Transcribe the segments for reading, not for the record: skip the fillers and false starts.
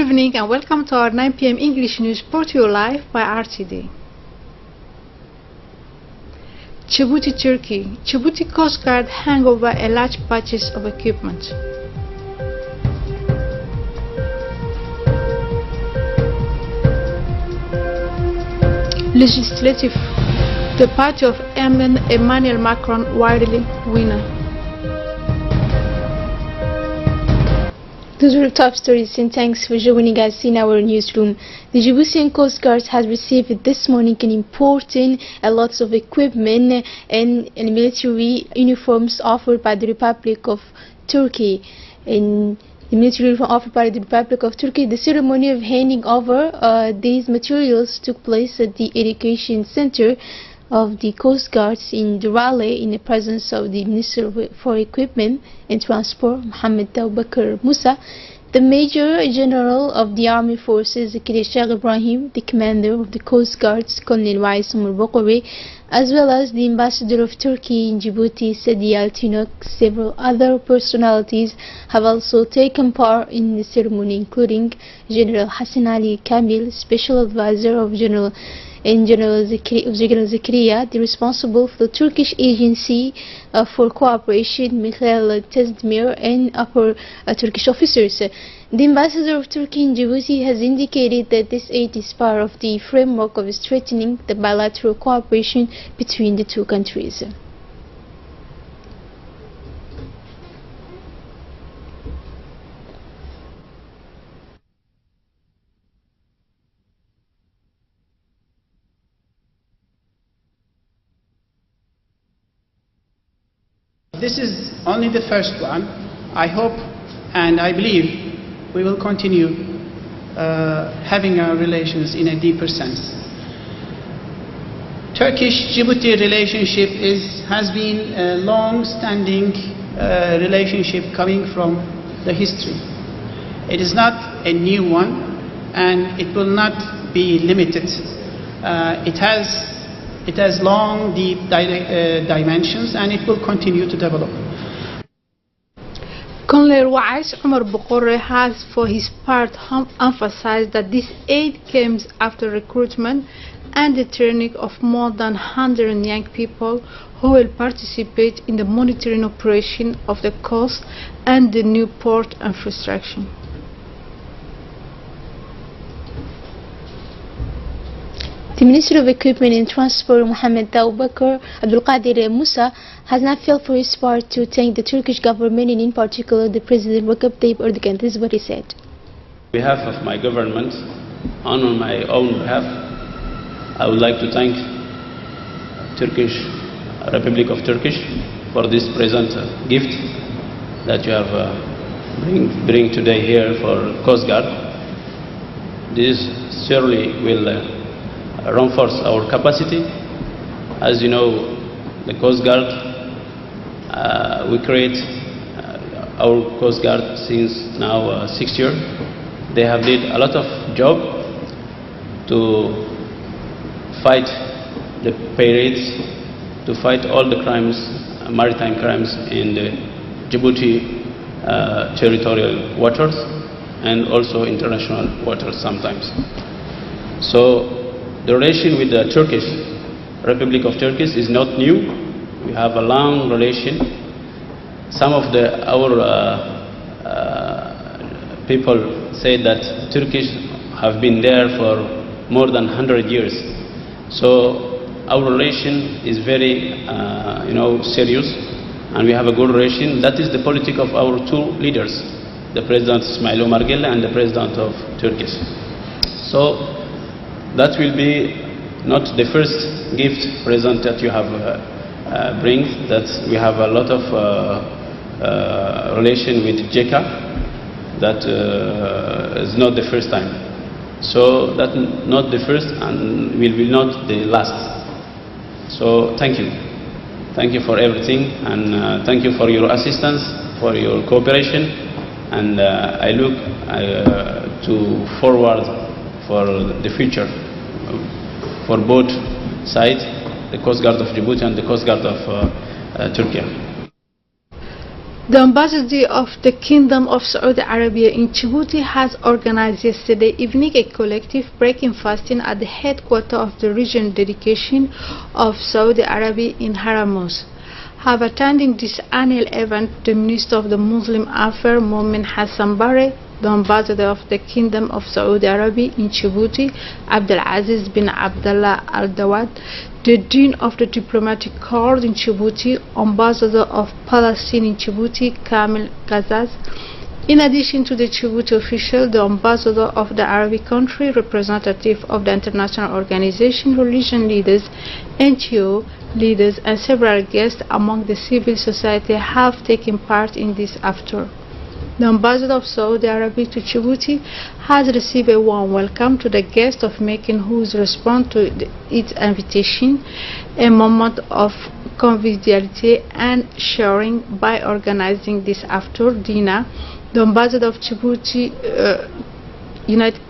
evening and welcome to our 9 p.m. English news brought to you live by RTD. Djibouti, Turkey. Djibouti Coast Guard hang over a large purchase of equipment. Legislative. The party of Emmanuel Macron widely winner. Those were the top stories, and thanks for joining us in our newsroom. The Djiboutian Coast Guard has received this morning an important lots of equipment and military uniforms offered by the Republic of Turkey. The ceremony of handing over these materials took place at the Education Center of the Coast Guards in Durale in the presence of the Minister for Equipment and Transport, Mohammed Bakr Musa, the Major General of the Army Forces, Sheikh Ibrahim, the Commander of the Coast Guards, Colonel Wais Umar Bokore, as well as the Ambassador of Turkey in Djibouti, Sadi Altinok. Several other personalities have also taken part in the ceremony, including General Hassan Ali Kamil, Special Advisor of General Zakaria, the responsible for the Turkish Agency for Cooperation, Mikhail Tezdemir, and upper Turkish officers. The Ambassador of Turkey in Djibouti has indicated that this aid is part of the framework of strengthening the bilateral cooperation between the two countries. This is only the first one. I hope and I believe we will continue having our relations in a deeper sense. Turkish-Djibouti relationship has been a long-standing relationship coming from the history. It is not a new one, and it will not be limited. It has long, deep dimensions, and it will continue to develop. Colonel Wais Umar Bokore has, for his part, emphasized that this aid comes after recruitment and the training of more than 100 young people who will participate in the monitoring operation of the coast and the new port infrastructure. The Minister of Equipment and Transport, Mohammed Bakr Musa, has not failed for his part to thank the Turkish government and in particular the President Recep Tayyip Erdogan. This is what he said. On behalf of my government and on my own behalf, I would like to thank Republic of Turkey for this present gift that you have bring today here for Coast Guard. This surely will reinforce our capacity. As you know, the Coast Guard, we create our Coast Guard since now 6 years. They have did a lot of job to fight the pirates, to fight all the crimes, maritime crimes in the Djibouti territorial waters and also international waters sometimes. So the relation with the Republic of Turkey is not new. We have a long relation. Some of our people say that Turkish have been there for more than 100 years. So our relation is very, serious, and we have a good relation. That is the politic of our two leaders, the President Ismail Omar Guelleh and the President of Turkey. So that will be not the first gift present that you have bring. That we have a lot of relation with JECA. That is not the first time. So that not the first and will be not the last. So thank you. Thank you for everything, and thank you for your assistance, for your cooperation, and I look to forward for the future for both sides, the Coast Guard of Djibouti and the Coast Guard of Turkey. The Ambassador of the Kingdom of Saudi Arabia in Djibouti has organized yesterday evening a collective breaking fasting at the headquarters of the regional delegation of Saudi Arabia in Haramuz. Have attending this annual event the Minister of the Muslim Affairs, Momin Hassan Bare, the Ambassador of the Kingdom of Saudi Arabia in Djibouti, Abdulaziz bin Abdullah Al Dawad, the Dean of the Diplomatic Corps in Djibouti, Ambassador of Palestine in Djibouti, Kamil Gazaz. In addition to the Djibouti official, the Ambassador of the Arabic country, representative of the international organization, religion leaders, NGO leaders, and several guests among the civil society have taken part in this after. The Ambassador of Saudi Arabia to Djibouti has received a warm welcome to the guests of making whose response to its invitation, a moment of conviviality and sharing by organizing this after dinner. The Ambassador of Djibouti, United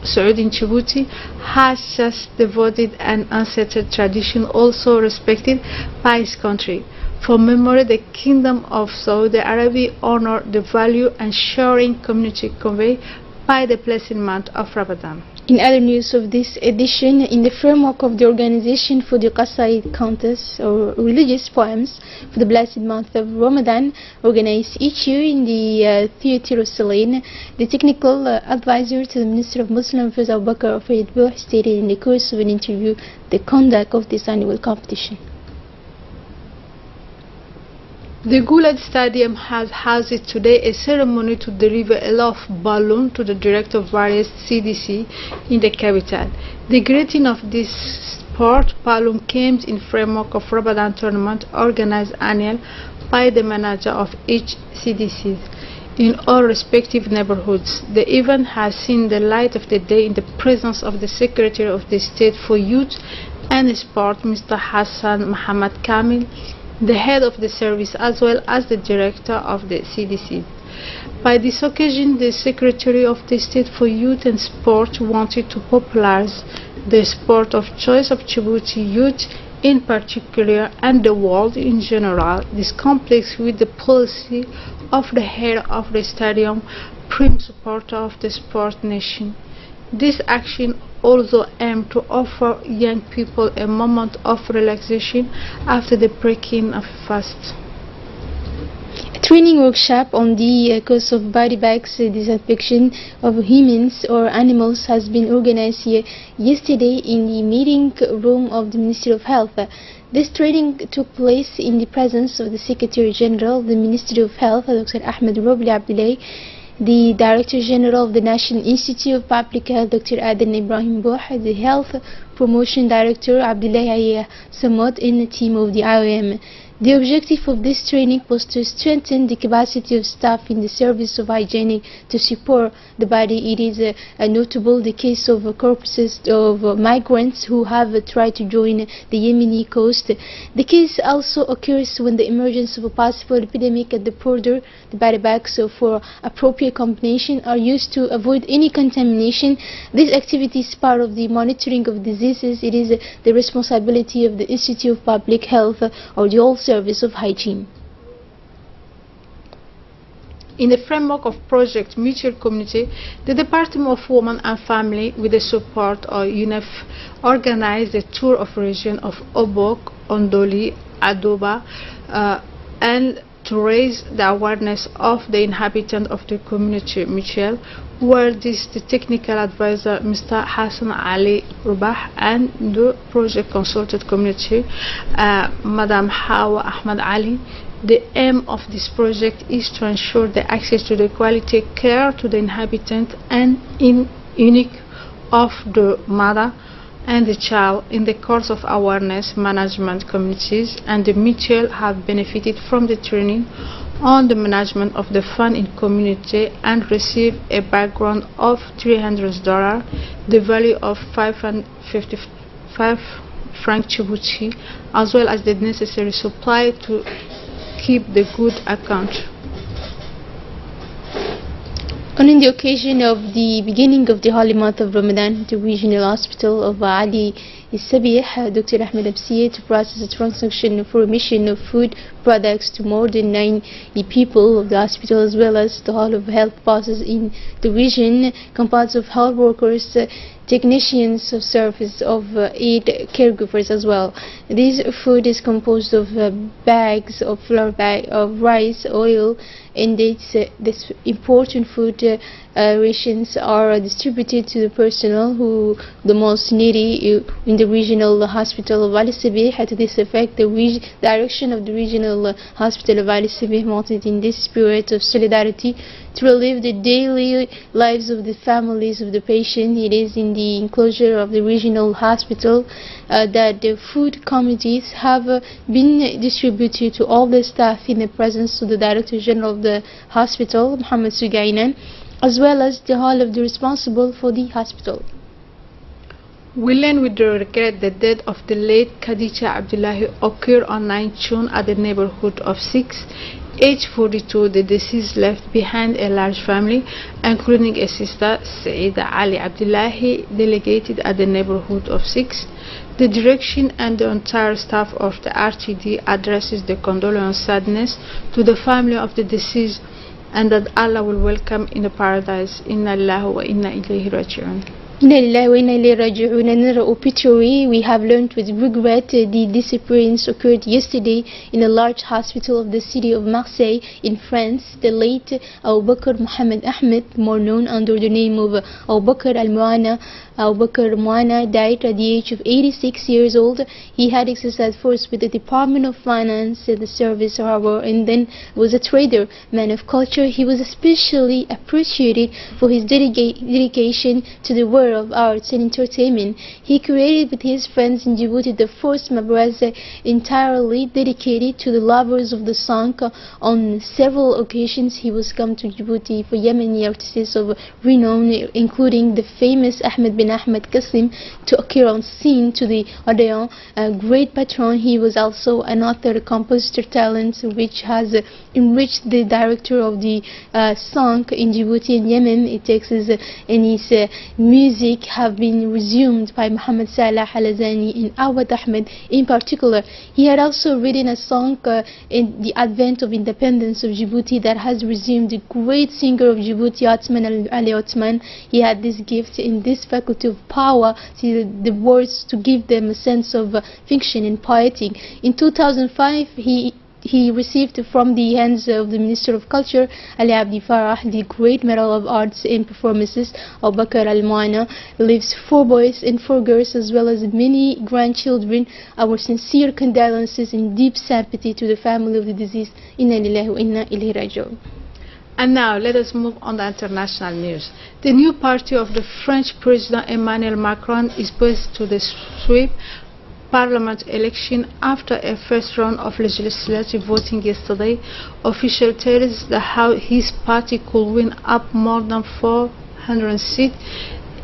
Saudi in Djibouti, has just devoted an ancestral tradition also respected by his country. For memory, the Kingdom of Saudi Arabia honor the value and sharing community conveyed by the blessed month of Ramadan. In other news of this edition, in the framework of the Organization for the Qasaid Contest, or religious poems for the blessed month of Ramadan, organized each year in the Theatre of Selene, the technical advisor to the Minister of Muslim Affairs, Abu Bakr Fayyad, stated in the course of an interview the conduct of this annual competition. The Gulad Stadium has housed today a ceremony to deliver a love balloon to the director of various CDC in the capital. The greeting of this sport balloon came in framework of Ramadan tournament organized annually by the manager of each CDC in all respective neighborhoods. The event has seen the light of the day in the presence of the Secretary of the State for Youth and Sport, Mr. Hassan Muhammad Kamil, the head of the service, as well as the director of the CDC. By this occasion, the Secretary of the State for Youth and Sport wanted to popularize the sport of choice of Djibouti youth in particular and the world in general. This complex with the policy of the head of the stadium, prime supporter of the sport nation. This action also aimed to offer young people a moment of relaxation after the breaking of fast. A training workshop on the cause of body bags disinfection of humans or animals has been organized yesterday in the meeting room of the Ministry of Health. This training took place in the presence of the Secretary General of the Ministry of Health, Dr. Ahmed Robli Abdullah, the Director General of the National Institute of Public Health, Dr. Aden Ibrahim Bouh, the Health Promotion Director, Abdullah Samad, and the team of the IOM. The objective of this training was to strengthen the capacity of staff in the service of hygiene to support the body. It is notable the case of corpses of migrants who have tried to join the Yemeni coast. The case also occurs when the emergence of a possible epidemic at the border. The body bags for appropriate combination are used to avoid any contamination. This activity is part of the monitoring of diseases. It is the responsibility of the Institute of Public Health or the whole service of hygiene. In the framework of Project Mutual Community, the Department of Women and Family, with the support of UNICEF, organized a tour of region of Obok, Ondoli, Adoba, and to raise the awareness of the inhabitants of the community mutual, where the technical advisor Mr. Hassan Ali Rubah and the project consultant community Madam Hawa Ahmad Ali. The aim of this project is to ensure the access to the quality care to the inhabitants and unique of the mother and the child. In the course of awareness management, communities and the mutual have benefited from the training on the management of the fund in community and receive a background of $300, the value of 555 franc Djibouti, as well as the necessary supply to keep the good account. On the occasion of the beginning of the holy month of Ramadan, the regional hospital of Ali السبيح Dr. Ahmed Absiye to process a transaction for emission of food products to more than 90 people of the hospital, as well as the whole of health bosses in the region, composed of health workers, technicians of service, of 8 caregivers as well. This food is composed of bags of flour, of rice, oil, and this important food rations are distributed to the personnel who the most needy in the regional hospital of Ali Sabih. To this effect, the direction of the regional hospital of Ali Sabih wanted in this spirit of solidarity to relieve the daily lives of the families of the patient. It is in the enclosure of the regional hospital that the food commodities have been distributed to all the staff in the presence of the Director General of the hospital, Mohammed Sugainan, as well as the whole of the responsible for the hospital. We learn with regret the death of the late Khadija Abdullahi occurred on 9 June at the neighborhood of 6. Age 42, the deceased left behind a large family, including a sister, Saida Ali Abdullahi, delegated at the neighborhood of 6. The direction and the entire staff of the RTD addresses the condolence sadness to the family of the deceased, and that Allah will welcome in the paradise. Inna lillahi wa inna ilayhi raji'un. Inna lillahi wa inna ilayhi raji'un. Another obituary, we have learned with regret the disappearance occurred yesterday in a large hospital of the city of Marseille in France. The late Abu Bakr Mohammed Ahmed, more known under the name of Abu Bakr al-Mu'ana, Abu Bakr Mu'ana, died at the age of 86 years old. He had exercised first with the Department of Finance at the service harbor, and then was a trader, man of culture. He was especially appreciated for his dedication to the world of arts and entertainment. He created with his friends in Djibouti the first madrasa entirely dedicated to the lovers of the song. On several occasions he was come to Djibouti for Yemeni artists of renown, including the famous Ahmed bin Ahmed Qasim, to occur on scene to the Odeon, a great patron. He was also an author, compositor talent, which has enriched the director of the song in Djibouti and Yemen. It takes his music have been resumed by Muhammad Salah Halazani and Awad Ahmed in particular. He had also written a song in the advent of independence of Djibouti that has resumed the great singer of Djibouti, Othman Ali Othman. He had this gift in this faculty of power to the words, to give them a sense of fiction and poetic. In 2005 he received from the hands of the Minister of Culture, Ali Abdi Farah, the Great Medal of Arts and Performances. Abu Bakr al-Mu'ana leaves 4 boys and 4 girls, as well as many grandchildren. Our sincere condolences and deep sympathy to the family of the deceased. Inna lillahi wa inna ilayhi raji'un. And now let us move on to international news. The new party of the French President Emmanuel Macron is poised to sweep parliament election after a first round of legislative voting yesterday. Official tells that his party could win up more than 400 seats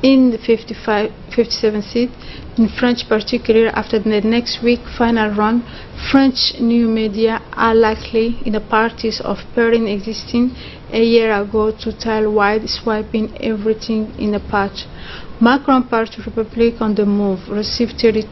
in the 57 seats in French, particularly after the next week final round. French new media are likely in the parties of pairing existing a year ago to tell wide swiping everything in the patch. Macron Party Republic on the move received 32%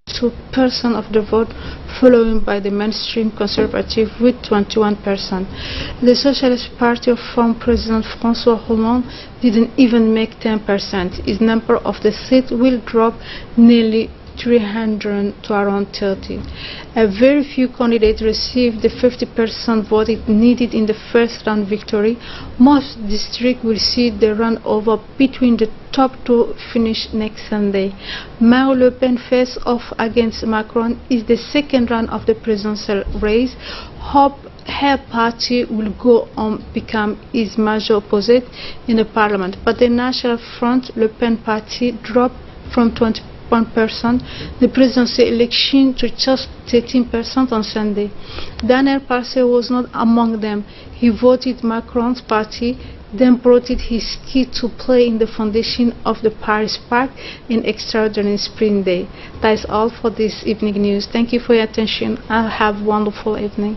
of the vote, following by the mainstream Conservative with 21%. The Socialist Party of former President François Hollande didn't even make 10%. Its number of the seats will drop nearly 300 to around 30. A very few candidates received the 50% vote needed in the first round victory. Most districts will see the runover between the top 2 finish next Sunday. Marine Le Pen face off against Macron is the second round of the presidential race. Hope her party will go on become his major opposite in the parliament, but the National Front Le Pen party dropped from 21% the presidency election to just 13% on Sunday. Daniel Parcel was not among them. He voted Macron's party, then brought his kid to play in the foundation of the Paris Park in extraordinary spring day. That is all for this evening news. Thank you for your attention and have a wonderful evening.